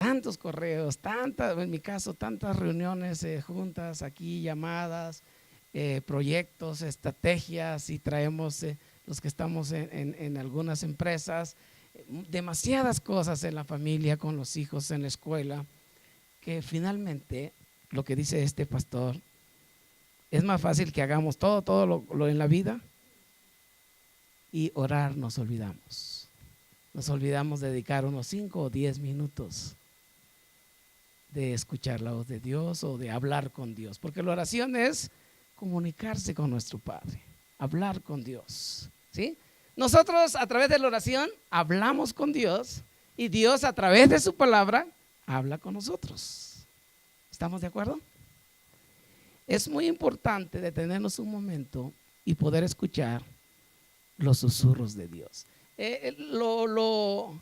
tantos correos, tantas, en mi caso, tantas reuniones, juntas aquí, llamadas, proyectos, estrategias, y traemos los que estamos en algunas empresas, demasiadas cosas en la familia, con los hijos, en la escuela, que finalmente lo que dice este pastor, es más fácil que hagamos todo lo en la vida, y orar nos olvidamos. Nos olvidamos de dedicar unos 5 o 10 minutos de escuchar la voz de Dios o de hablar con Dios, porque la oración es comunicarse con nuestro Padre, hablar con Dios, ¿sí? Nosotros a través de la oración hablamos con Dios, y Dios a través de su palabra habla con nosotros. ¿Estamos de acuerdo? Es muy importante detenernos un momento y poder escuchar los susurros de Dios. Lo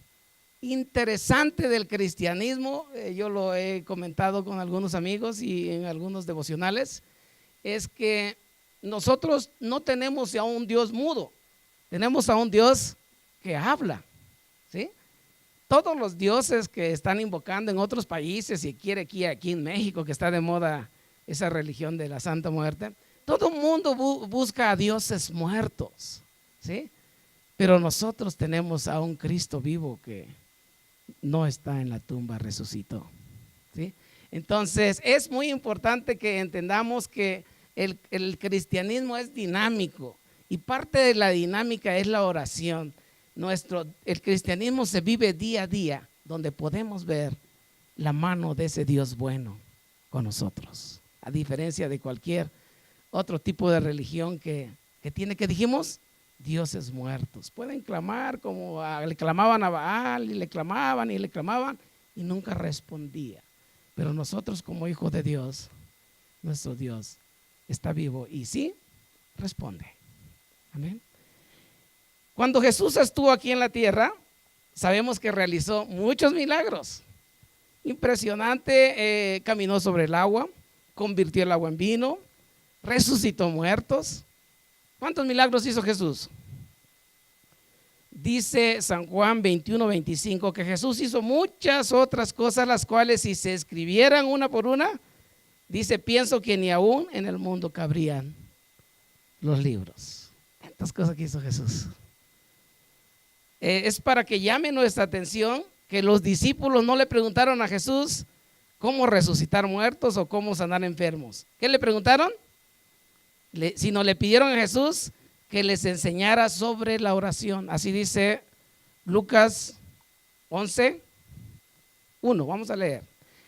interesante del cristianismo, yo lo he comentado con algunos amigos y en algunos devocionales, es que nosotros no tenemos a un Dios mudo, tenemos a un Dios que habla, ¿sí? Todos los dioses que están invocando en otros países, y quiere aquí en México, que está de moda esa religión de la Santa Muerte, todo el mundo busca a dioses muertos, ¿sí? Pero nosotros tenemos a un Cristo vivo que no está en la tumba, resucitó, ¿sí? Entonces es muy importante que entendamos que el cristianismo es dinámico, y parte de la dinámica es la oración. El cristianismo se vive día a día, donde podemos ver la mano de ese Dios bueno con nosotros, a diferencia de cualquier otro tipo de religión que tiene, que dijimos, dioses muertos. Pueden clamar como le clamaban a Baal, y le clamaban y le clamaban, y nunca respondía. Pero nosotros, como hijos de Dios, nuestro Dios está vivo y sí responde. Amén. Cuando Jesús estuvo aquí en la tierra, sabemos que realizó muchos milagros. Impresionante, caminó sobre el agua, convirtió el agua en vino, resucitó muertos. ¿Cuántos milagros hizo Jesús? Dice San Juan 21:25 que Jesús hizo muchas otras cosas, las cuales si se escribieran una por una, dice, pienso que ni aún en el mundo cabrían los libros. Tantas cosas que hizo Jesús. Es para que llame nuestra atención que los discípulos no le preguntaron a Jesús cómo resucitar muertos o cómo sanar enfermos. ¿Qué le preguntaron? Sino le pidieron a Jesús que les enseñara sobre la oración. Así dice Lucas 11:1. Vamos a leer.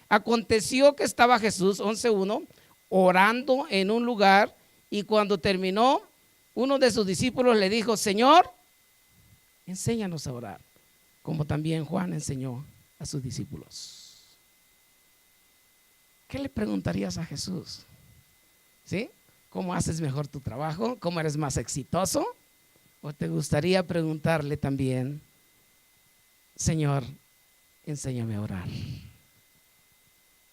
Aconteció que estaba Jesús, 11:1, orando en un lugar, y cuando terminó, uno de sus discípulos le dijo, Señor, enséñanos a orar, como también Juan enseñó a sus discípulos. ¿Qué le preguntarías a Jesús? ¿Sí? ¿Cómo haces mejor tu trabajo? ¿Cómo eres más exitoso? ¿O te gustaría preguntarle también, Señor, enséñame a orar?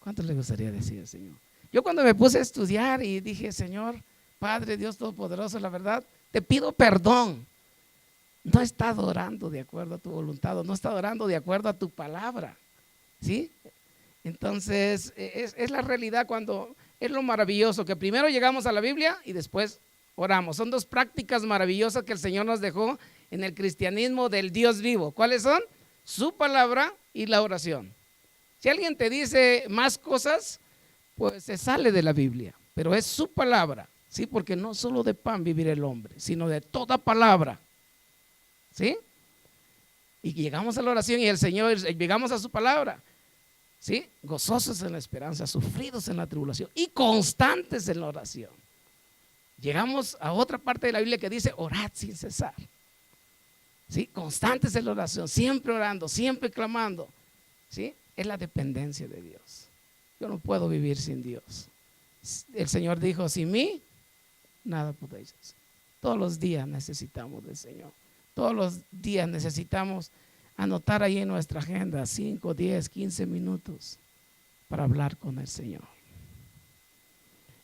¿Cuánto le gustaría decir al Señor? Yo cuando me puse a estudiar y dije, Señor, Padre Dios Todopoderoso, la verdad, te pido perdón. No he estado orando de acuerdo a tu voluntad, no he estado orando de acuerdo a tu palabra, ¿sí? Entonces, es la realidad. Cuando es lo maravilloso, que primero llegamos a la Biblia y después oramos. Son dos prácticas maravillosas que el Señor nos dejó en el cristianismo del Dios vivo. ¿Cuáles son? Su palabra y la oración. Si alguien te dice más cosas, pues se sale de la Biblia, pero es su palabra, ¿sí? Porque no solo de pan vivirá el hombre, sino de toda palabra, ¿sí? Y llegamos a la oración y el Señor, llegamos a su palabra, ¿sí? Gozosos en la esperanza, sufridos en la tribulación y constantes en la oración. Llegamos a otra parte de la Biblia que dice, orad sin cesar, ¿sí? Constantes en la oración, siempre orando, siempre clamando, ¿sí? Es la dependencia de Dios. Yo no puedo vivir sin Dios. El Señor dijo, sin mí, nada podéis hacer. Todos los días necesitamos del Señor. Todos los días necesitamos anotar ahí en nuestra agenda 5, 10, 15 minutos para hablar con el Señor.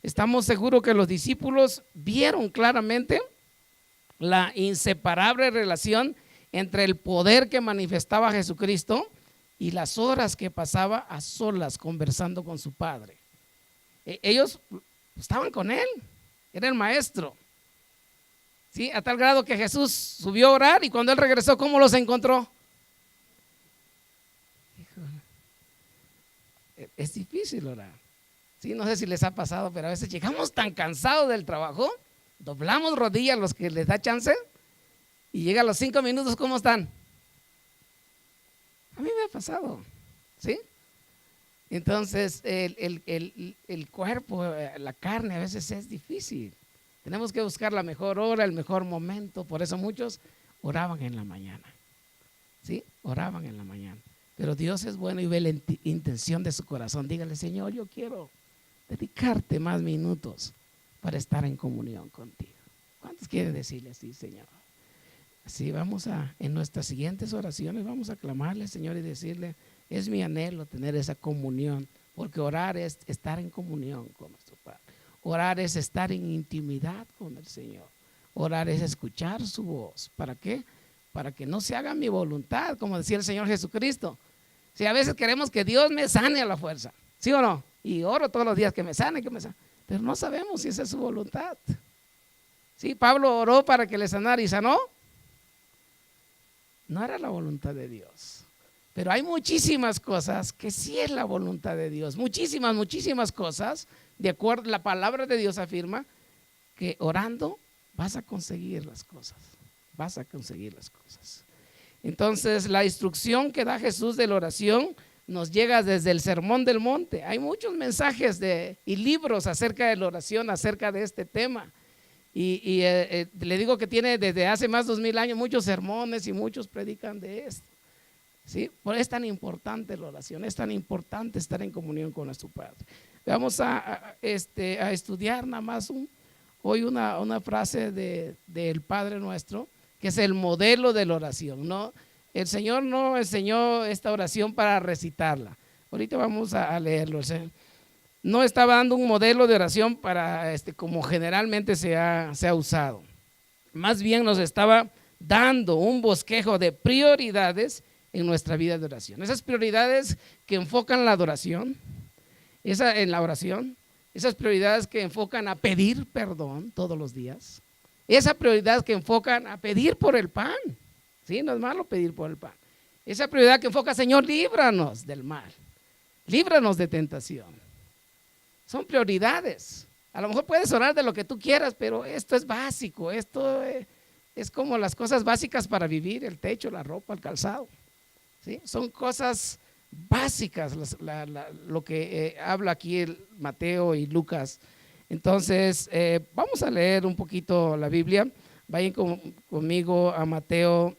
Estamos seguros que los discípulos vieron claramente la inseparable relación entre el poder que manifestaba Jesucristo y las horas que pasaba a solas conversando con su padre. Ellos estaban con él, era el maestro. ¿Sí? A tal grado que Jesús subió a orar y cuando él regresó, ¿cómo los encontró? Es difícil orar. ¿Sí? No sé si les ha pasado, pero a veces llegamos tan cansados del trabajo, doblamos rodillas los que les da chance y llega a los 5 minutos, ¿cómo están? A mí me ha pasado, ¿sí? Entonces el cuerpo, la carne a veces es difícil. Tenemos que buscar la mejor hora, el mejor momento. Por eso muchos oraban en la mañana, ¿sí? Oraban en la mañana. Pero Dios es bueno y ve la intención de su corazón. Dígale, Señor, yo quiero dedicarte más minutos para estar en comunión contigo. ¿Cuántos quieren decirle así, Señor? Así vamos en nuestras siguientes oraciones vamos a clamarle, Señor, y decirle, es mi anhelo tener esa comunión, porque orar es estar en comunión con nuestro Padre. Orar es estar en intimidad con el Señor. Orar es escuchar su voz. ¿Para qué? Para que no se haga mi voluntad, como decía el Señor Jesucristo. Si a veces queremos que Dios me sane a la fuerza, ¿sí o no? Y oro todos los días que me sane, pero no sabemos si esa es su voluntad. Sí, Pablo oró para que le sanara y sanó. No era la voluntad de Dios. Pero hay muchísimas cosas que sí es la voluntad de Dios. Muchísimas cosas. De acuerdo, la palabra de Dios afirma que orando vas a conseguir las cosas. Vas a conseguir las cosas. Entonces, la instrucción que da Jesús de la oración nos llega desde el Sermón del Monte. Hay muchos mensajes y libros acerca de la oración, acerca de este tema. Y le digo que tiene desde hace más de 2000 años muchos sermones y muchos predican de esto. ¿Sí? Por eso es tan importante la oración, es tan importante estar en comunión con nuestro Padre. Vamos a estudiar nada más hoy una frase del Padre Nuestro, que es el modelo de la oración, ¿no? El Señor no enseñó esta oración para recitarla. Ahorita vamos a leerlo. No estaba dando un modelo de oración para como generalmente se ha usado. Más bien nos estaba dando un bosquejo de prioridades en nuestra vida de oración. Esas prioridades que enfocan la adoración, en la oración, esas prioridades que enfocan a pedir perdón todos los días, esa prioridad que enfocan a pedir por el pan. Sí, no es malo pedir por el pan. Esa prioridad que enfoca, Señor, líbranos del mal, líbranos de tentación. Son prioridades. A lo mejor puedes orar de lo que tú quieras, pero esto es básico. Esto es como las cosas básicas para vivir: el techo, la ropa, el calzado. ¿Sí? Son cosas básicas lo que habla aquí Mateo y Lucas. Entonces, vamos a leer un poquito la Biblia. Vayan conmigo a Mateo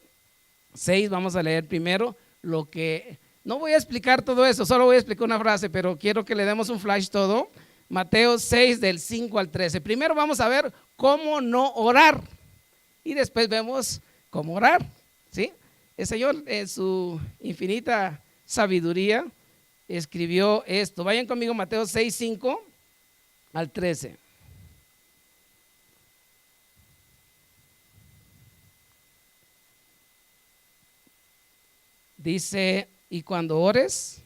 6. Vamos a leer primero lo que... No voy a explicar todo eso, solo voy a explicar una frase, pero quiero que le demos un flash todo. Mateo 6 del 5 al 13. Primero vamos a ver cómo no orar y después vemos cómo orar, ¿sí? El Señor en su infinita sabiduría escribió esto. Vayan conmigo Mateo 6, 5 al 13. Dice: y cuando ores,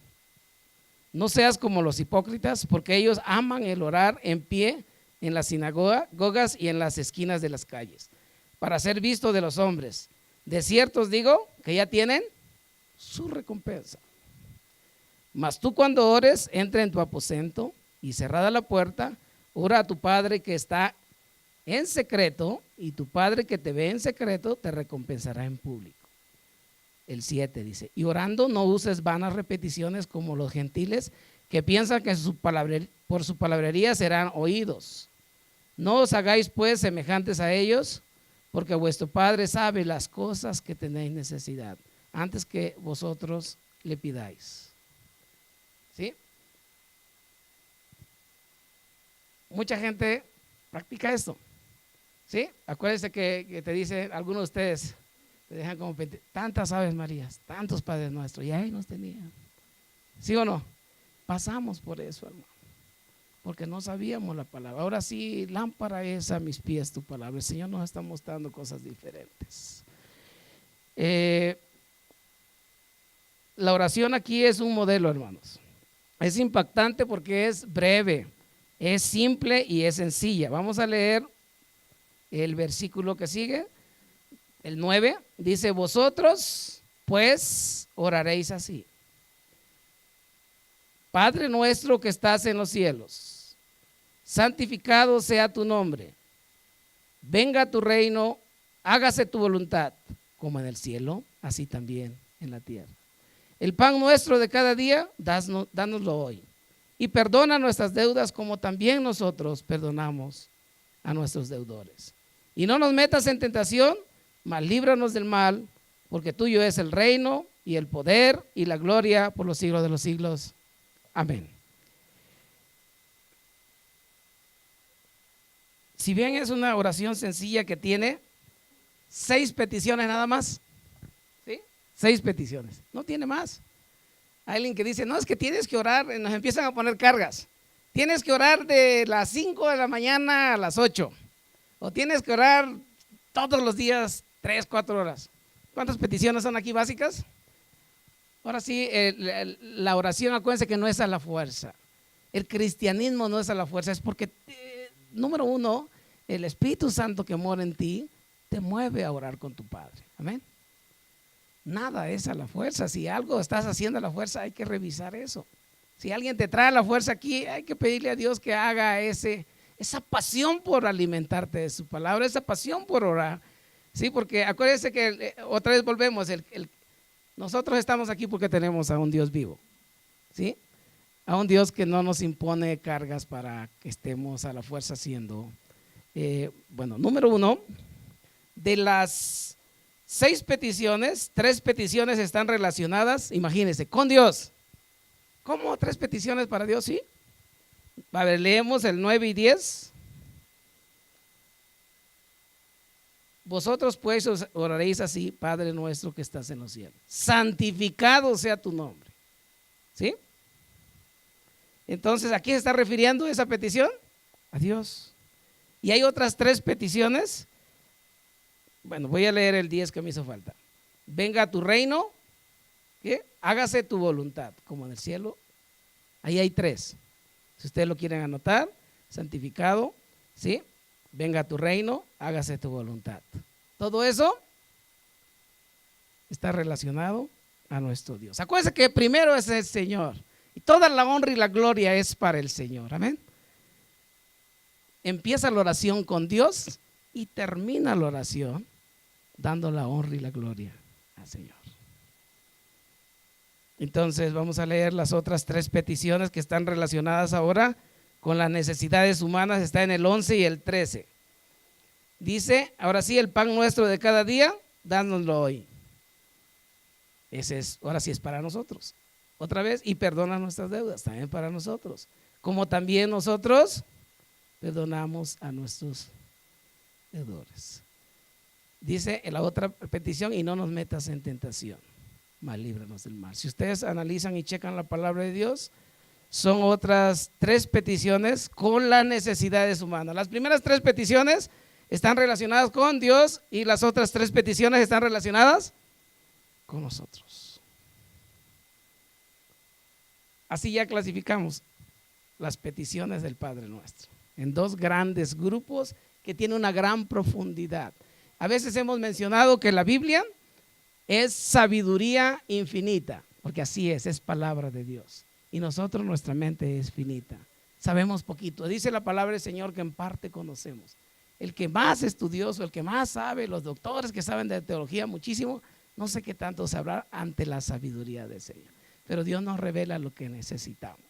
no seas como los hipócritas, porque ellos aman el orar en pie en las sinagogas y en las esquinas de las calles, para ser visto de los hombres. De cierto os digo que ya tienen su recompensa. Mas tú, cuando ores, entra en tu aposento y cerrada la puerta, ora a tu Padre que está en secreto, y tu Padre que te ve en secreto te recompensará en público. El 7 dice: y orando no uses vanas repeticiones como los gentiles, que piensan que por su palabrería serán oídos. No os hagáis pues semejantes a ellos, porque vuestro Padre sabe las cosas que tenéis necesidad antes que vosotros le pidáis. ¿Sí? Mucha gente practica esto. ¿Sí? Acuérdense que te dicen algunos de ustedes, te dejan como tantas Aves Marías, tantos Padres Nuestros, y ahí nos tenían. ¿Sí o no? Pasamos por eso, hermano, porque no sabíamos la palabra. Ahora sí, lámpara es a mis pies tu palabra. El Señor nos está mostrando cosas diferentes. la oración aquí es un modelo, hermanos. Es impactante porque es breve, es simple y es sencilla. Vamos a leer el versículo que sigue, el 9. Dice: vosotros pues oraréis así: Padre nuestro que estás en los cielos, santificado sea tu nombre. Venga tu reino, hágase tu voluntad, como en el cielo, así también en la tierra. El pan nuestro de cada día, dánoslo hoy. Y perdona nuestras deudas como también nosotros perdonamos a nuestros deudores. Y no nos metas en tentación, mas líbranos del mal, porque tuyo es el reino y el poder y la gloria por los siglos de los siglos. Amén. Si bien es una oración sencilla que tiene 6 peticiones nada más, ¿sí? 6 peticiones, no tiene más. Hay alguien que dice: no, es que tienes que orar, nos empiezan a poner cargas. Tienes que orar de las 5 de la mañana a las 8, o tienes que orar todos los días 3, 4 horas. ¿Cuántas peticiones son aquí básicas? Ahora sí, la oración, acuérdense que no es a la fuerza. El cristianismo no es a la fuerza, es porque, número uno, el Espíritu Santo que mora en ti te mueve a orar con tu Padre. Amén. Nada es a la fuerza. Si algo estás haciendo a la fuerza, hay que revisar eso. Si alguien te trae a la fuerza aquí, hay que pedirle a Dios que haga esa pasión por alimentarte de su palabra, esa pasión por orar. Sí, porque acuérdense que otra vez volvemos, nosotros estamos aquí porque tenemos a un Dios vivo, ¿sí? A un Dios que no nos impone cargas para que estemos a la fuerza haciendo. Bueno, número uno, de las 6 peticiones, 3 peticiones están relacionadas, imagínense, con Dios. ¿Cómo 3 peticiones para Dios? Sí. A ver, leemos el 9 y 10. Vosotros pues os oraréis así: Padre nuestro que estás en los cielos, santificado sea tu nombre. ¿Sí? Entonces, ¿a quién se está refiriendo esa petición? A Dios. Y hay otras 3 peticiones. Bueno, voy a leer el 10 que me hizo falta. Venga a tu reino, ¿qué? Hágase tu voluntad, como en el cielo. Ahí hay 3. Si ustedes lo quieren anotar: santificado, ¿sí? Venga a tu reino, hágase tu voluntad. Todo eso está relacionado a nuestro Dios. Acuérdense que primero es el Señor y toda la honra y la gloria es para el Señor. Amén. Empieza la oración con Dios y termina la oración dando la honra y la gloria al Señor. Entonces vamos a leer las otras 3 peticiones que están relacionadas ahora con las necesidades humanas. Está en el 11 y el 13. Dice: ahora sí, el pan nuestro de cada día, dánoslo hoy. Ese es, ahora sí es para nosotros. Otra vez: y perdona nuestras deudas, también para nosotros, como también nosotros perdonamos a nuestros deudores. Dice en la otra petición: y no nos metas en tentación, mas líbranos del mal. Si ustedes analizan y checan la palabra de Dios, son otras 3 peticiones con las necesidades humanas. Las primeras 3 peticiones están relacionadas con Dios y las otras 3 peticiones están relacionadas con nosotros. Así ya clasificamos las peticiones del Padre Nuestro en 2 grandes grupos que tienen una gran profundidad. A veces hemos mencionado que la Biblia es sabiduría infinita, porque así es palabra de Dios. Y nosotros, nuestra mente es finita, sabemos poquito. Dice la palabra del Señor que en parte conocemos. El que más estudioso, el que más sabe, los doctores que saben de teología muchísimo, no sé qué tanto sabrá ante la sabiduría del Señor. Pero Dios nos revela lo que necesitamos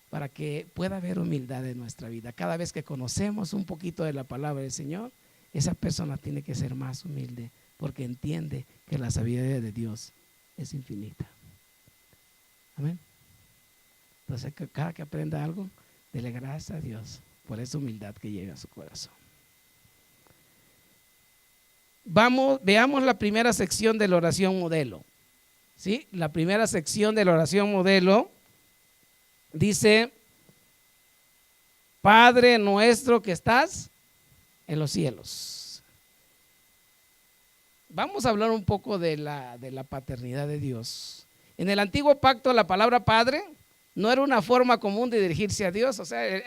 para que pueda haber humildad en nuestra vida. Cada vez que conocemos un poquito de la palabra del Señor, esa persona tiene que ser más humilde, porque entiende que la sabiduría de Dios es infinita. Amén. Entonces, cada que aprenda algo, dele gracias a Dios por esa humildad que llega a su corazón. Veamos la primera sección de la oración modelo. ¿Sí? La primera sección de la oración modelo dice: Padre nuestro que estás en los cielos. Vamos a hablar un poco de la paternidad de Dios. En el antiguo pacto la palabra Padre no era una forma común de dirigirse a Dios. O sea,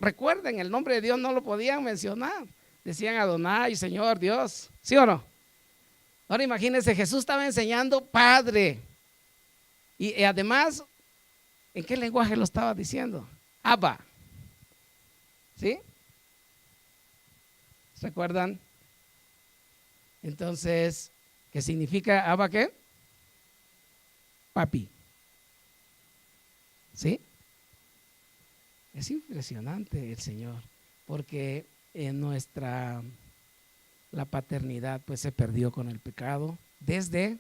recuerden, el nombre de Dios no lo podían mencionar. Decían Adonai, Señor, Dios. ¿Sí o no? Ahora imagínense, Jesús estaba enseñando Padre. Y además, ¿en qué lenguaje lo estaba diciendo? Abba. ¿Sí? ¿Se acuerdan? Entonces, ¿qué significa Abba qué? Papi. ¿Sí? Es impresionante el Señor, porque en la paternidad pues se perdió con el pecado desde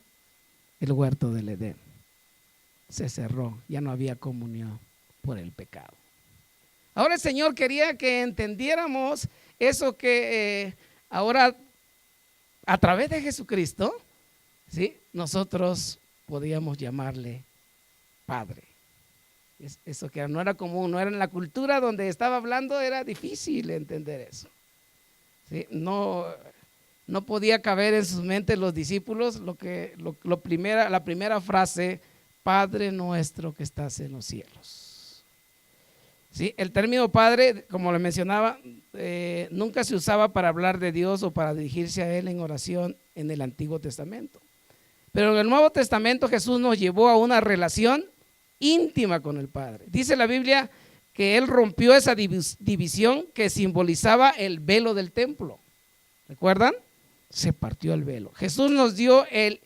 el huerto del Edén. Se cerró, ya no había comunión por el pecado. Ahora el Señor quería que entendiéramos eso que ahora a través de Jesucristo, ¿sí? Nosotros podíamos llamarle Padre. Eso que no era común, no era en la cultura donde estaba hablando, era difícil entender eso. ¿Sí? No podía caber en sus mentes los discípulos la primera frase, Padre nuestro que estás en los cielos. ¿Sí? El término Padre, como le mencionaba, nunca se usaba para hablar de Dios o para dirigirse a Él en oración en el Antiguo Testamento. Pero en el Nuevo Testamento Jesús nos llevó a una relación íntima con el Padre. Dice la Biblia que Él rompió esa división que simbolizaba el velo del templo. ¿Recuerdan? Se partió el velo. Jesús nos dio el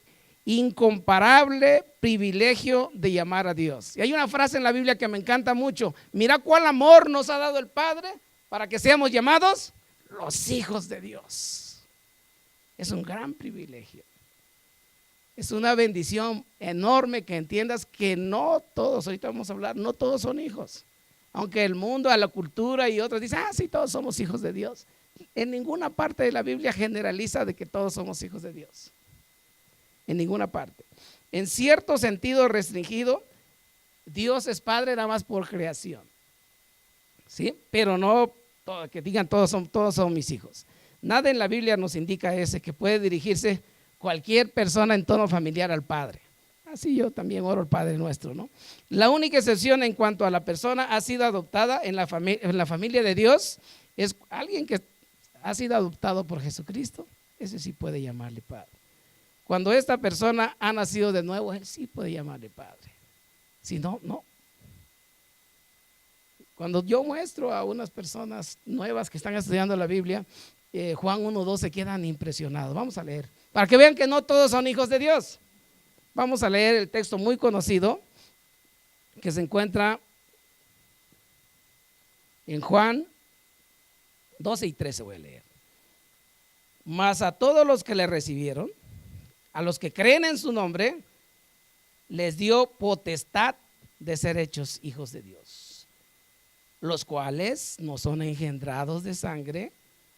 incomparable privilegio de llamar a Dios. Y hay una frase en la Biblia que me encanta mucho. Mira cuál amor nos ha dado el Padre para que seamos llamados los hijos de Dios. Es un gran privilegio. Es una bendición enorme que entiendas que no todos, ahorita vamos a hablar, no todos son hijos. Aunque el mundo, a la cultura y otros dicen, sí, todos somos hijos de Dios. En ninguna parte de la Biblia generaliza de que todos somos hijos de Dios. En ninguna parte. En cierto sentido restringido, Dios es Padre nada más por creación. ¿Sí? Pero no que digan todos son mis hijos. Nada en la Biblia nos indica que puede dirigirse cualquier persona en tono familiar al Padre. Así yo también oro al Padre nuestro, ¿no? La única excepción en cuanto a la persona ha sido adoptada en la familia de Dios es alguien que ha sido adoptado por Jesucristo. Ese sí puede llamarle Padre. Cuando esta persona ha nacido de nuevo, él sí puede llamarle Padre. Si no, no. Cuando yo muestro a unas personas nuevas que están estudiando la Biblia, Juan 1:2 se quedan impresionados. Vamos a leer, para que vean que no todos son hijos de Dios. Vamos a leer el texto muy conocido que se encuentra en Juan 12 y 13 voy a leer. Mas a todos los que le recibieron, a los que creen en su nombre, les dio potestad de ser hechos hijos de Dios, los cuales no son engendrados de sangre,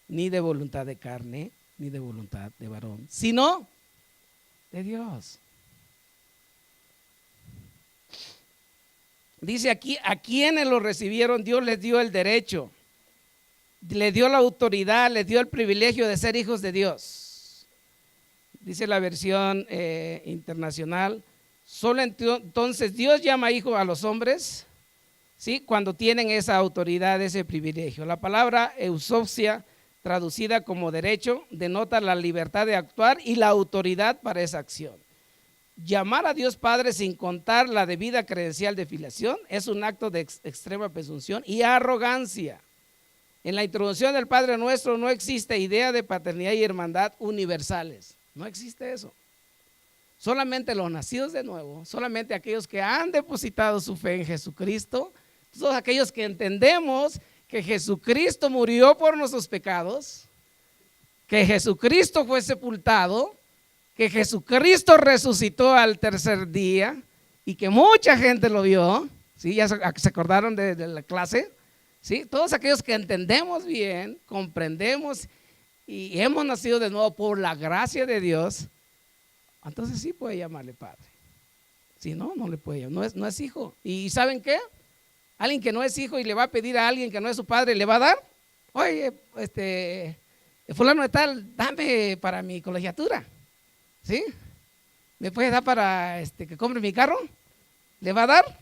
ni de voluntad de carne, ni de voluntad de varón, sino de Dios. Dice aquí, a quienes lo recibieron, Dios les dio el derecho, le dio la autoridad, les dio el privilegio de ser hijos de Dios. Dice la versión internacional, solo entonces Dios llama hijo a los hombres, ¿sí? Cuando tienen esa autoridad, ese privilegio. La palabra eusopsia, traducida como derecho, denota la libertad de actuar y la autoridad para esa acción. Llamar a Dios Padre sin contar la debida credencial de filiación es un acto de extrema presunción y arrogancia. En la introducción del Padre Nuestro no existe idea de paternidad y hermandad universales. No existe eso. Solamente los nacidos de nuevo, solamente aquellos que han depositado su fe en Jesucristo, todos aquellos que entendemos que Jesucristo murió por nuestros pecados, que Jesucristo fue sepultado, que Jesucristo resucitó al tercer día y que mucha gente lo vio, ¿sí? Ya se acordaron de la clase, ¿sí? Todos aquellos que entendemos bien, comprendemos y hemos nacido de nuevo por la gracia de Dios, entonces sí puede llamarle Padre. Si no, no le puede llamar, no es hijo. ¿Y saben qué? Alguien que no es hijo y le va a pedir a alguien que no es su padre, ¿le va a dar? Oye, fulano de tal, dame para mi colegiatura. ¿Sí? ¿Me puedes dar para que compre mi carro? ¿Le va a dar?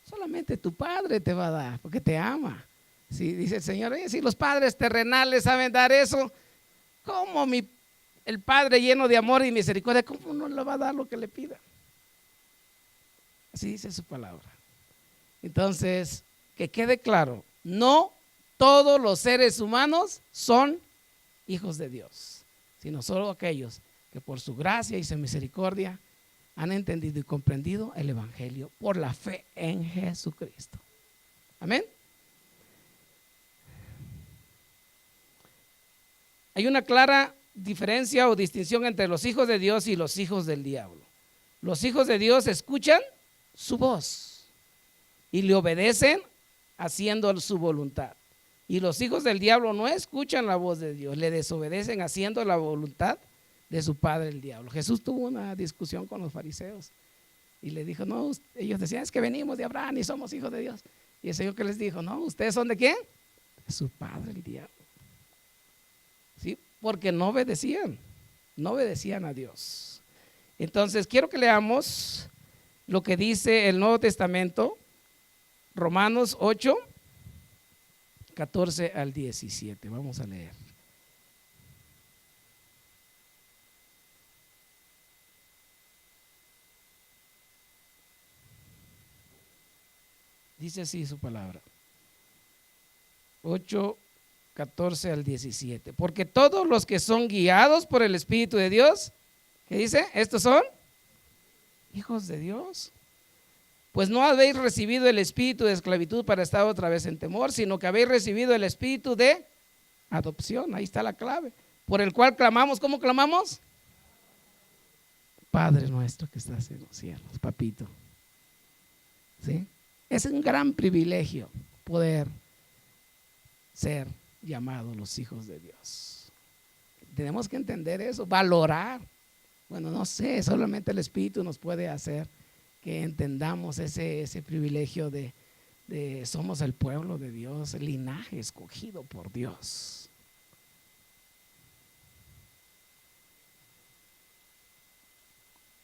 Solamente tu padre te va a dar, porque te ama. Si dice el Señor, si los padres terrenales saben dar eso, ¿cómo el Padre lleno de amor y misericordia, cómo no le va a dar lo que le pida? Así dice su palabra. Entonces, que quede claro, no todos los seres humanos son hijos de Dios, sino solo aquellos que por su gracia y su misericordia han entendido y comprendido el Evangelio por la fe en Jesucristo. Amén. Hay una clara diferencia o distinción entre los hijos de Dios y los hijos del diablo. Los hijos de Dios escuchan su voz y le obedecen haciendo su voluntad. Y los hijos del diablo no escuchan la voz de Dios, le desobedecen haciendo la voluntad de su padre el diablo. Jesús tuvo una discusión con los fariseos y le dijo, no, ellos decían, es que venimos de Abraham y somos hijos de Dios. Y el Señor que les dijo, no, ¿ustedes son de quién? De su padre el diablo. ¿Sí? Porque no obedecían a Dios. Entonces quiero que leamos lo que dice el Nuevo Testamento, Romanos 8, 14 al 17. Vamos a leer. Dice así su palabra. 8, 14 al 17. Porque todos los que son guiados por el Espíritu de Dios, ¿qué dice? Estos son hijos de Dios. Pues no habéis recibido el espíritu de esclavitud para estar otra vez en temor, sino que habéis recibido el espíritu de adopción. Ahí está la clave. Por el cual clamamos, ¿cómo clamamos? Padre nuestro que estás en los cielos, papito. ¿Sí? Es un gran privilegio poder ser llamados los hijos de Dios. Tenemos que entender eso, valorar. Bueno, no sé, solamente el Espíritu nos puede hacer que entendamos ese privilegio de somos el pueblo de Dios, el linaje escogido por Dios.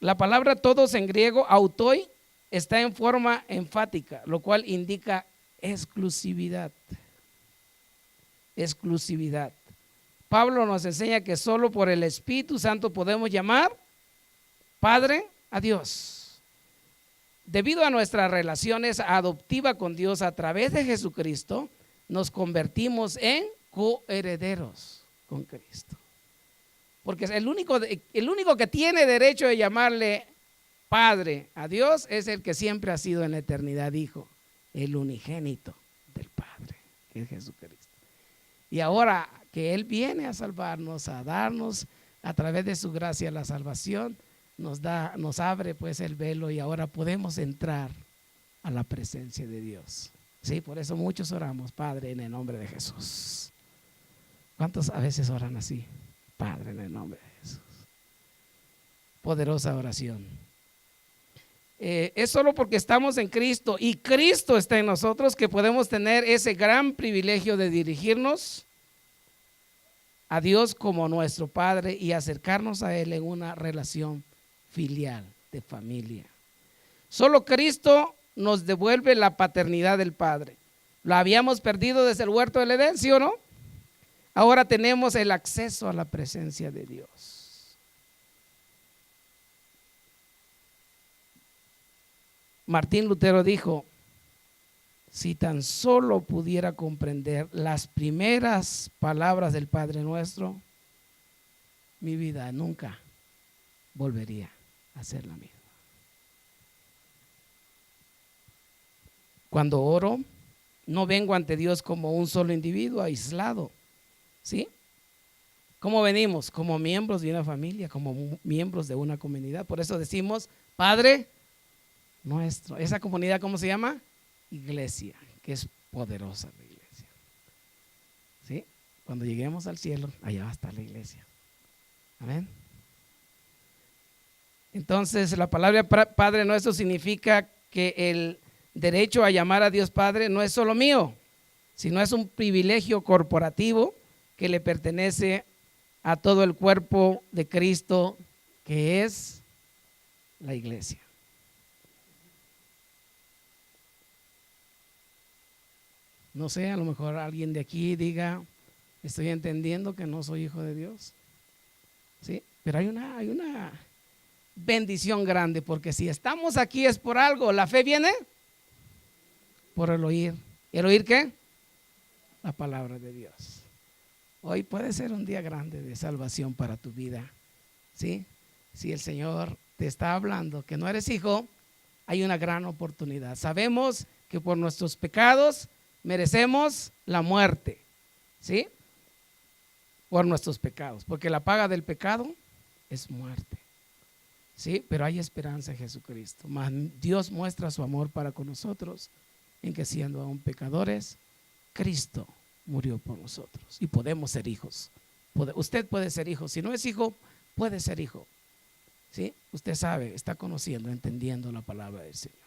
La palabra todos en griego, autoi, está en forma enfática, lo cual indica exclusividad. Exclusividad. Pablo nos enseña que solo por el Espíritu Santo podemos llamar Padre a Dios. Debido a nuestras relaciones adoptivas con Dios a través de Jesucristo, nos convertimos en coherederos con Cristo. Porque el único que tiene derecho de llamarle Padre a Dios es el que siempre ha sido en la eternidad Hijo, el unigénito del Padre, que es Jesucristo. Y ahora que Él viene a salvarnos, a darnos a través de su gracia la salvación, nos abre pues el velo y ahora podemos entrar a la presencia de Dios. Sí, por eso muchos oramos, Padre, en el nombre de Jesús. ¿Cuántos a veces oran así? Padre, en el nombre de Jesús. Poderosa oración. Es solo porque estamos en Cristo y Cristo está en nosotros que podemos tener ese gran privilegio de dirigirnos a Dios como nuestro Padre y acercarnos a Él en una relación filial, de familia. Solo Cristo nos devuelve la paternidad del Padre. Lo habíamos perdido desde el huerto del Edén, ¿sí o no? Ahora tenemos el acceso a la presencia de Dios. Martín Lutero dijo, si tan solo pudiera comprender las primeras palabras del Padre Nuestro, mi vida nunca volvería a ser la misma. Cuando oro, no vengo ante Dios como un solo individuo aislado, ¿sí? ¿Cómo venimos? Como miembros de una familia, como miembros de una comunidad. Por eso decimos, Padre Nuestro. Esa comunidad, ¿cómo se llama? Iglesia, que es poderosa la iglesia. ¿Sí? Cuando lleguemos al cielo, allá va a estar la iglesia. Amén. Entonces, la palabra Padre Nuestro significa que el derecho a llamar a Dios Padre no es solo mío, sino es un privilegio corporativo que le pertenece a todo el cuerpo de Cristo, que es la iglesia. No sé, a lo mejor alguien de aquí diga, estoy entendiendo que no soy hijo de Dios. ¿Sí? Pero hay una bendición grande, porque si estamos aquí es por algo. La fe viene por el oír. ¿El oír qué? La palabra de Dios. Hoy puede ser un día grande de salvación para tu vida. ¿Sí? Si el Señor te está hablando que no eres hijo, hay una gran oportunidad. Sabemos que por nuestros pecados merecemos la muerte. ¿Sí? Por nuestros pecados, porque la paga del pecado es muerte. Sí, pero hay esperanza en Jesucristo. Mas Dios muestra su amor para con nosotros en que siendo aún pecadores, Cristo murió por nosotros y podemos ser hijos. Usted puede ser hijo. Si no es hijo, puede ser hijo. ¿Sí? Usted sabe, está conociendo, entendiendo la palabra del Señor.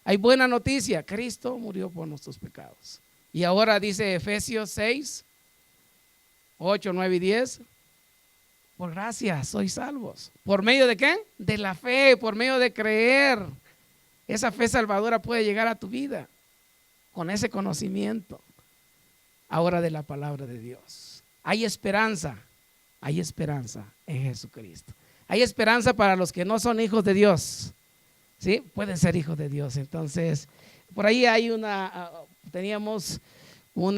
Hay buena noticia, Cristo murió por nuestros pecados. Y ahora dice Efesios 6, 8, 9 y 10. Por gracia sois salvos. ¿Por medio de qué? De la fe, por medio de creer. Esa fe salvadora puede llegar a tu vida con ese conocimiento ahora de la palabra de Dios. Hay esperanza en Jesucristo. Hay esperanza para los que no son hijos de Dios. ¿Sí? Pueden ser hijos de Dios. Entonces, por ahí hay teníamos un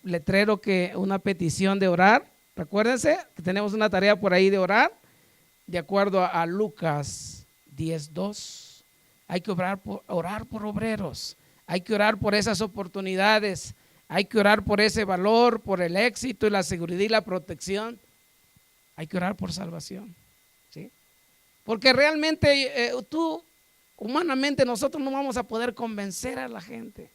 letrero, una petición de orar. Recuérdense que tenemos una tarea por ahí de orar, de acuerdo a Lucas 10:2. Hay que orar por obreros, hay que orar por esas oportunidades, hay que orar por ese valor, por el éxito y la seguridad y la protección. Hay que orar por salvación, ¿sí? Porque realmente humanamente nosotros no vamos a poder convencer a la gente.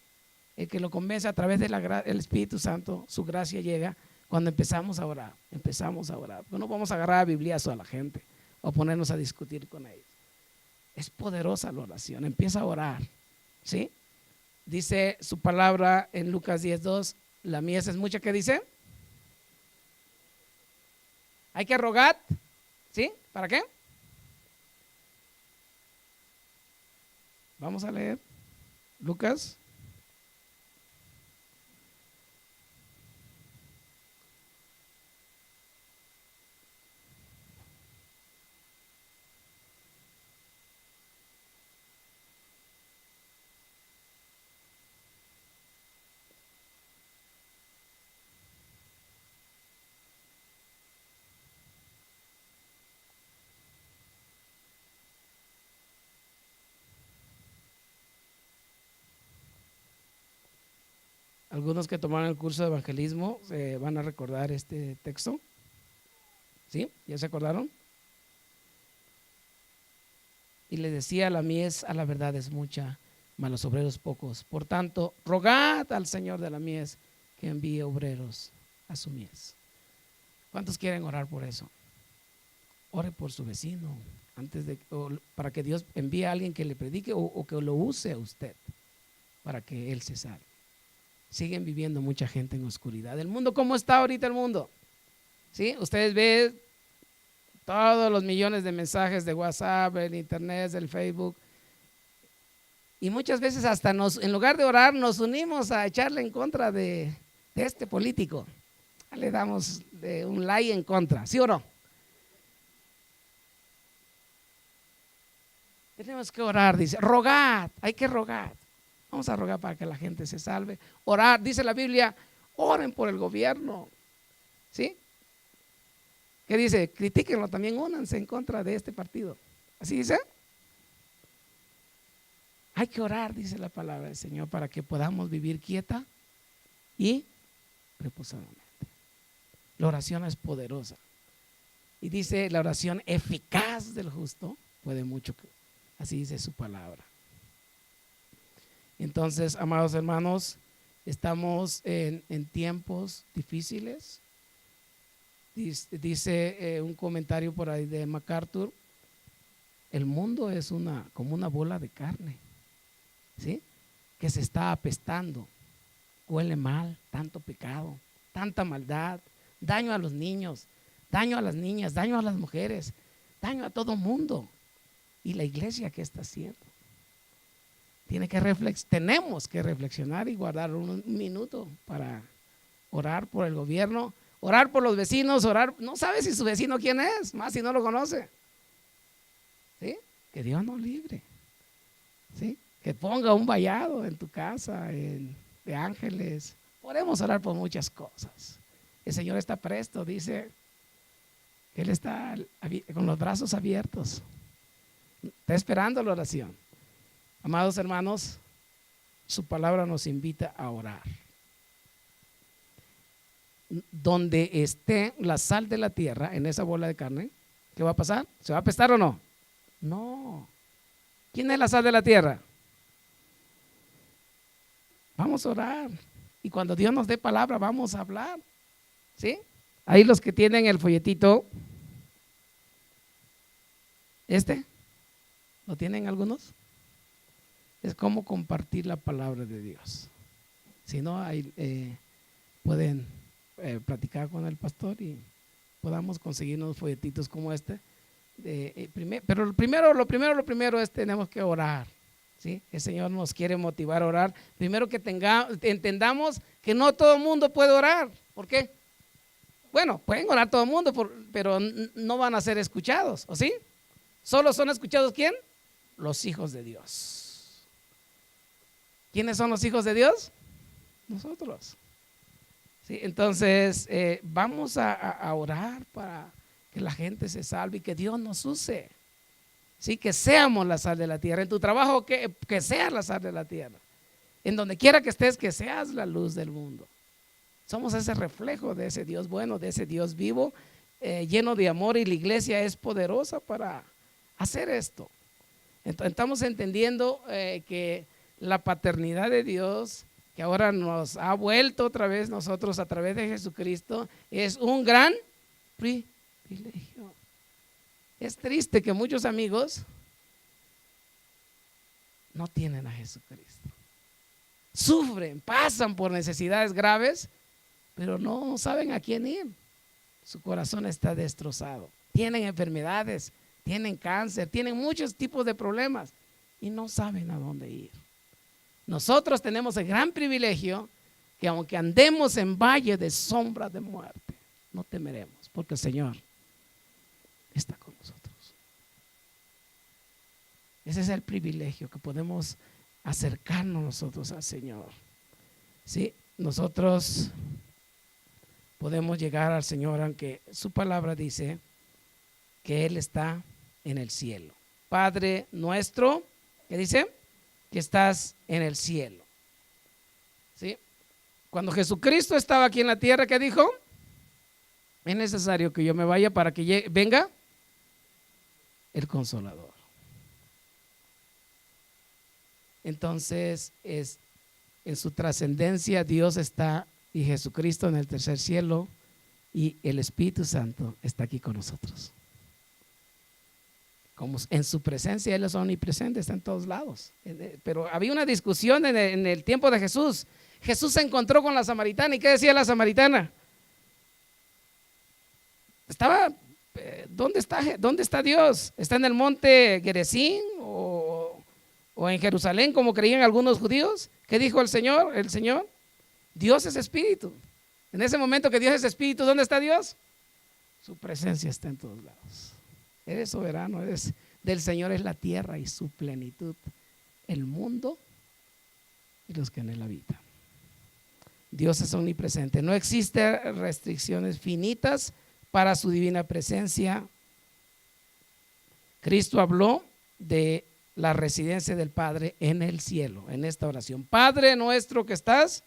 El que lo convence a través del Espíritu Santo, su gracia llega cuando empezamos a orar. Porque no vamos a agarrar a bibliazo a la gente o ponernos a discutir con ellos. Es poderosa la oración, empieza a orar, ¿sí? Dice su palabra en Lucas 10:2, la mies es mucha. ¿Qué dice? Hay que rogar, ¿sí? ¿Para qué? Vamos a leer Lucas. Algunos que tomaron el curso de evangelismo van a recordar este texto. ¿Sí? ¿Ya se acordaron? Y le decía, la mies a la verdad es mucha, mas los obreros pocos. Por tanto, rogad al Señor de la mies que envíe obreros a su mies. ¿Cuántos quieren orar por eso? Ore por su vecino para que Dios envíe a alguien que le predique o que lo use a usted para que él se salve. Siguen viviendo mucha gente en oscuridad. ¿El mundo cómo está ahorita el mundo? ¿Sí? Ustedes ven todos los millones de mensajes de WhatsApp, el internet, el Facebook. Y muchas veces hasta en lugar de orar, nos unimos a echarle en contra de este político. Le damos un like en contra, ¿sí o no? Tenemos que orar, dice, rogad, hay que rogar. Vamos a rogar para que la gente se salve. Orar, dice la Biblia, oren por el gobierno. ¿Sí? ¿Qué dice? Critíquenlo también, únanse en contra de este partido. ¿Así dice? Hay que orar, dice la palabra del Señor, para que podamos vivir quieta y reposadamente. La oración es poderosa. Y dice, la oración eficaz del justo puede mucho. Así dice su palabra. Entonces, amados hermanos, estamos en tiempos difíciles. Dice un comentario por ahí de MacArthur, el mundo es como una bola de carne, ¿sí? Que se está apestando, huele mal, tanto pecado, tanta maldad, daño a los niños, daño a las niñas, daño a las mujeres, daño a todo mundo. ¿Y la iglesia qué está haciendo? Tenemos que reflexionar y guardar un minuto para orar por el gobierno, orar por los vecinos, orar. No sabe si su vecino quién es, más si no lo conoce. ¿Sí? Que Dios nos libre. ¿Sí? Que ponga un vallado en tu casa, de ángeles. Podemos orar por muchas cosas. El Señor está presto, dice que Él está con los brazos abiertos. Está esperando la oración. Amados hermanos, su palabra nos invita a orar. Donde esté la sal de la tierra, en esa bola de carne, ¿qué va a pasar? ¿Se va a apestar o no? No. ¿Quién es la sal de la tierra? Vamos a orar. Y cuando Dios nos dé palabra, vamos a hablar. ¿Sí? Ahí los que tienen el folletito, ¿lo tienen algunos? Es como compartir la palabra de Dios. Si no, pueden platicar con el pastor y podamos conseguir unos folletitos como este. Pero lo primero es tenemos que orar. ¿Sí? El Señor nos quiere motivar a orar. Primero que entendamos que no todo el mundo puede orar. ¿Por qué? Bueno, pueden orar todo el mundo, pero no van a ser escuchados, ¿o sí? ¿Solo son escuchados quién? Los hijos de Dios. ¿Quiénes son los hijos de Dios? Nosotros. ¿Sí? Entonces, vamos a orar para que la gente se salve y que Dios nos use. ¿Sí? Que seamos la sal de la tierra. En tu trabajo, que seas la sal de la tierra. En donde quiera que estés, que seas la luz del mundo. Somos ese reflejo de ese Dios bueno, de ese Dios vivo, lleno de amor, y la iglesia es poderosa para hacer esto. Entonces, estamos entendiendo que la paternidad de Dios, que ahora nos ha vuelto otra vez nosotros a través de Jesucristo, es un gran privilegio. Es triste que muchos amigos no tienen a Jesucristo. Sufren, pasan por necesidades graves, pero no saben a quién ir. Su corazón está destrozado. Tienen enfermedades, tienen cáncer, tienen muchos tipos de problemas y no saben a dónde ir. Nosotros tenemos el gran privilegio que aunque andemos en valle de sombra de muerte, no temeremos, porque el Señor está con nosotros. Ese es el privilegio, que podemos acercarnos nosotros al Señor. ¿Sí? Nosotros podemos llegar al Señor, aunque su palabra dice que Él está en el cielo. Padre nuestro, ¿qué dice? Que estás en el cielo. ¿Sí? Cuando Jesucristo estaba aquí en la tierra, ¿qué dijo? Es necesario que yo me vaya para que venga el Consolador. Entonces, en su trascendencia, Dios está, y Jesucristo en el tercer cielo, y el Espíritu Santo está aquí con nosotros. Como en su presencia Él es omnipresente, está en todos lados. Pero había una discusión en el tiempo de Jesús. Jesús se encontró con la samaritana, ¿y qué decía la samaritana? ¿Dónde está Dios? ¿Está en el monte Gerizim o en Jerusalén, como creían algunos judíos? ¿Qué dijo el Señor? Dios es espíritu. En ese momento que Dios es espíritu, ¿dónde está Dios? Su presencia está en todos lados. Eres soberano, del Señor es la tierra y su plenitud, el mundo y los que en él habitan. Dios es omnipresente. No existen restricciones finitas para su divina presencia. Cristo habló de la residencia del Padre en el cielo, en esta oración. Padre nuestro que estás.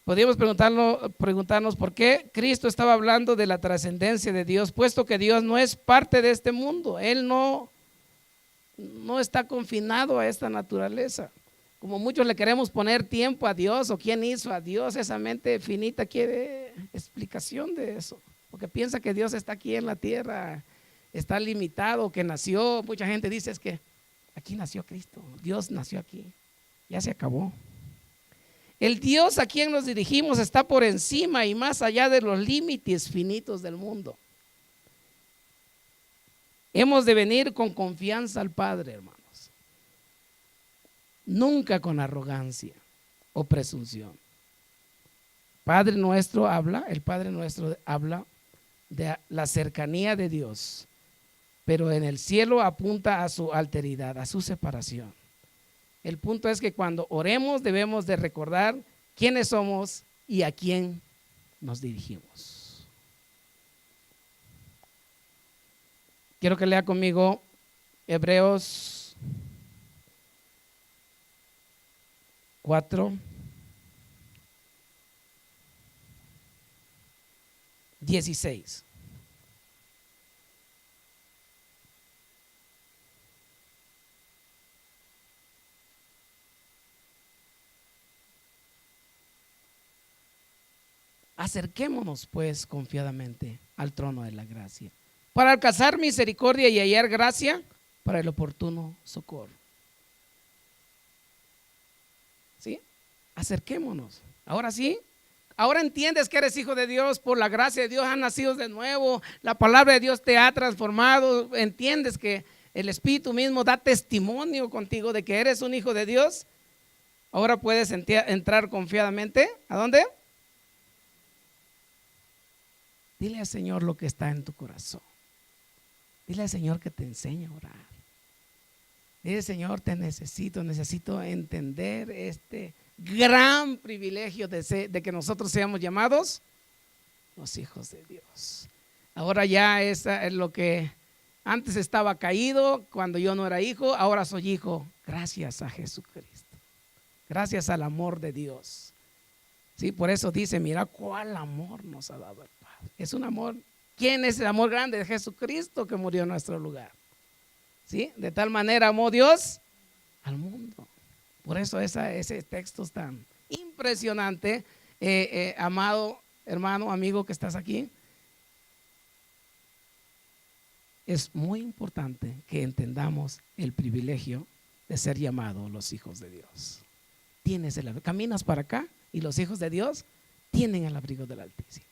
Podríamos preguntarnos por qué Cristo estaba hablando de la trascendencia de Dios, puesto que Dios no es parte de este mundo. Él no está confinado a esta naturaleza. Como muchos le queremos poner tiempo a Dios, o quién hizo a Dios, esa mente finita quiere explicación de eso, porque piensa que Dios está aquí en la tierra, está limitado, que nació. Mucha gente dice es que aquí nació Cristo, Dios nació aquí, ya se acabó. El Dios a quien nos dirigimos está por encima y más allá de los límites finitos del mundo. Hemos de venir con confianza al Padre, hermanos. Nunca con arrogancia o presunción. Padre nuestro habla, el Padre nuestro habla de la cercanía de Dios, pero en el cielo apunta a su alteridad, a su separación. El punto es que cuando oremos debemos de recordar quiénes somos y a quién nos dirigimos. Quiero que lea conmigo Hebreos 4:16. Acerquémonos pues confiadamente al trono de la gracia, para alcanzar misericordia y hallar gracia para el oportuno socorro. ¿Sí? Acerquémonos. Ahora sí. Ahora entiendes que eres hijo de Dios, por la gracia de Dios has nacido de nuevo, la palabra de Dios te ha transformado, entiendes que el Espíritu mismo da testimonio contigo de que eres un hijo de Dios. Ahora puedes entrar confiadamente. ¿A dónde? Dile al Señor lo que está en tu corazón. Dile al Señor que te enseñe a orar. Dile, Señor, te necesito entender este gran privilegio de que nosotros seamos llamados los hijos de Dios. Ahora ya es lo que antes estaba caído, cuando yo no era hijo, ahora soy hijo gracias a Jesucristo, gracias al amor de Dios. Sí, por eso dice, mira cuál amor nos ha dado el Padre. Es un amor. ¿Quién es el amor grande? De Jesucristo, que murió en nuestro lugar. ¿Sí? De tal manera amó Dios al mundo. Por eso ese texto es tan impresionante, amado hermano, amigo que estás aquí. Es muy importante que entendamos el privilegio de ser llamados los hijos de Dios. Caminas para acá y los hijos de Dios tienen el abrigo del Altísimo.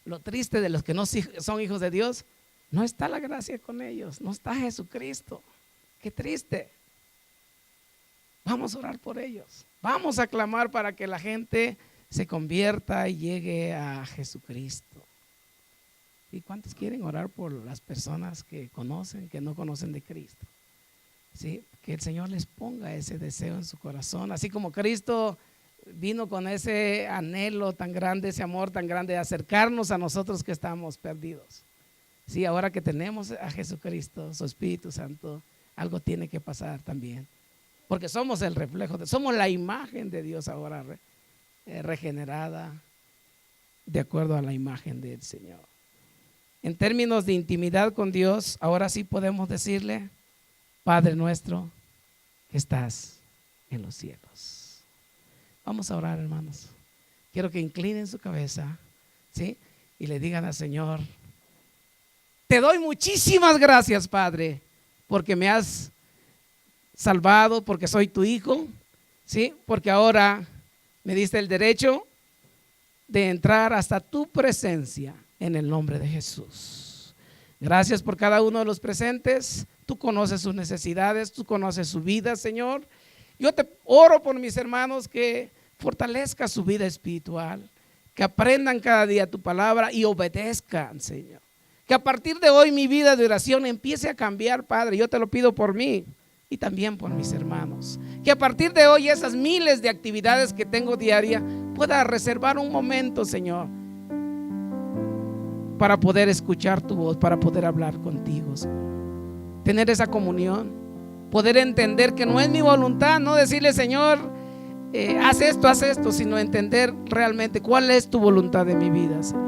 Lo triste de los que no son hijos de Dios, no está la gracia con ellos, no está Jesucristo. Qué triste. Vamos a orar por ellos. Vamos a clamar para que la gente se convierta y llegue a Jesucristo. ¿Y cuántos quieren orar por las personas que conocen, que no conocen de Cristo? ¿Sí? Que el Señor les ponga ese deseo en su corazón, así como Cristo vino con ese anhelo tan grande, ese amor tan grande de acercarnos a nosotros que estamos perdidos. Sí, ahora que tenemos a Jesucristo, su Espíritu Santo, algo tiene que pasar también, porque somos el reflejo, somos la imagen de Dios ahora regenerada de acuerdo a la imagen del Señor. En términos de intimidad con Dios, ahora sí podemos decirle, Padre nuestro que estás en los cielos. Vamos a orar, hermanos. Quiero que inclinen su cabeza, ¿sí? Y le digan al Señor, te doy muchísimas gracias, Padre, porque me has salvado, porque soy tu hijo, ¿sí? Porque ahora me diste el derecho de entrar hasta tu presencia en el nombre de Jesús. Gracias por cada uno de los presentes. Tú conoces sus necesidades, tú conoces su vida, Señor. Yo te oro por mis hermanos que fortalezca su vida espiritual, que aprendan cada día tu palabra y obedezcan, Señor. Que a partir de hoy mi vida de oración empiece a cambiar, Padre. Yo te lo pido por mí y también por mis hermanos. Que a partir de hoy esas miles de actividades que tengo diaria pueda reservar un momento, Señor, para poder escuchar tu voz, para poder hablar contigo, Señor. Tener esa comunión, poder entender que no es mi voluntad, no decirle, Señor, haz esto, sino entender realmente cuál es tu voluntad de mi vida, Señor.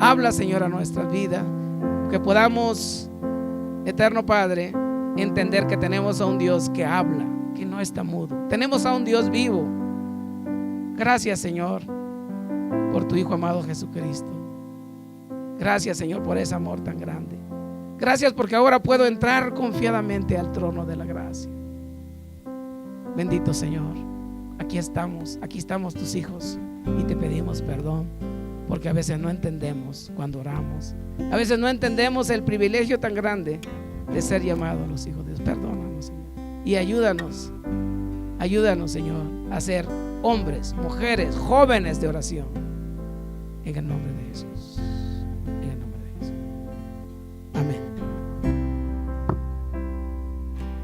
Habla, Señor, a nuestras vidas, que podamos, eterno Padre, entender que tenemos a un Dios que habla, que no está mudo. Tenemos a un Dios vivo. Gracias, Señor, por tu Hijo amado Jesucristo. Gracias, Señor, por ese amor tan grande. Gracias porque ahora puedo entrar confiadamente al trono de la gracia. Bendito Señor, aquí estamos tus hijos y te pedimos perdón porque a veces no entendemos cuando oramos. A veces no entendemos el privilegio tan grande de ser llamados los hijos de Dios. Perdónanos, Señor, y ayúdanos, Señor, a ser hombres, mujeres, jóvenes de oración, en el nombre de Jesús.